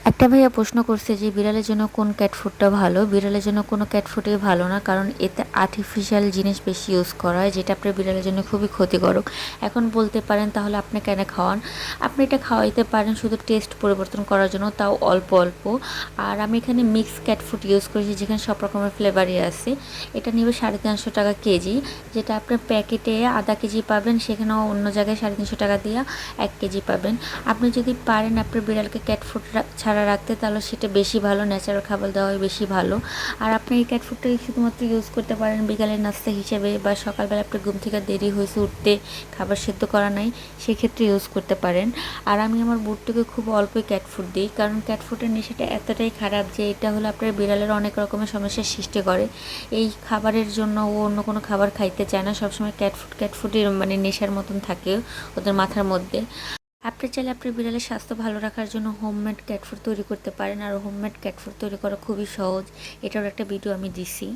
একটা ভাইয়া প্রশ্ন করছে যে বিড়ালের জন্য কোন ক্যাট ফুডটা ভালো। বিড়ালের জন্য কোনো ক্যাট ফুডই ভালো না, কারণ এতে আর্টিফিশিয়াল জিনিস বেশি ইউজ করা হয়, যেটা আপনার বিড়ালের জন্য খুবই ক্ষতিকারক। এখন বলতে পারেন তাহলে আপনি কেন খাওয়ান? আপনি এটা খাওয়াইতে পারেন শুধু টেস্ট পরিবর্তন করার জন্য, তাও অল্প অল্প। আর আমি এখানে মিক্স ক্যাট ফুড ইউজ করেছি, যেখানে সব রকমের ফ্লেভারই আছে। এটা নেবে 350 টাকা কেজি, যেটা আপনার প্যাকেটে ½ কেজি পাবেন, সেখানেও অন্য জায়গায় 350 টাকা দিয়ে 1 কেজি পাবেন। আপনি যদি পারেন আপনার বিড়ালকে ক্যাট ফুড ছাড়া রাখতে, তাহলে সেটা বেশি ভালো, ন্যাচারাল খাবার দেওয়াই বেশি ভালো। আর আপনি এই ক্যাট ফুডটাকে শুধুমাত্র ইউজ করতে পারেন বিকালের নাস্তা হিসেবে, বা সকালবেলা আপনার ঘুম থেকে দেরি হয়েছে উঠতে, খাবার সেদ্ধ করা নাই, সেক্ষেত্রে ইউজ করতে পারেন। আর আমি আমার বুটটিকে খুব অল্পই ক্যাট ফুড দিই, কারণ ক্যাট ফুডের নেশাটা এতটাই খারাপ যে এটা হলো আপনার বিড়ালের অনেক রকমের সমস্যার সৃষ্টি করে। এই খাবারের জন্য ও অন্য কোনো খাবার খাইতে চায় না, সবসময় ক্যাট ফুডের মানে নেশার মতন থাকে ওদের মাথার মধ্যে। আপনি চাইলে আপনার বিড়ালের স্বাস্থ্য ভালো রাখার জন্য হোমমেড ক্যাট ফুড তৈরি করতে পারেন, আর হোমমেড ক্যাট ফুড তৈরি করা খুবই সহজ। এটার একটা ভিডিও আমি দিছি।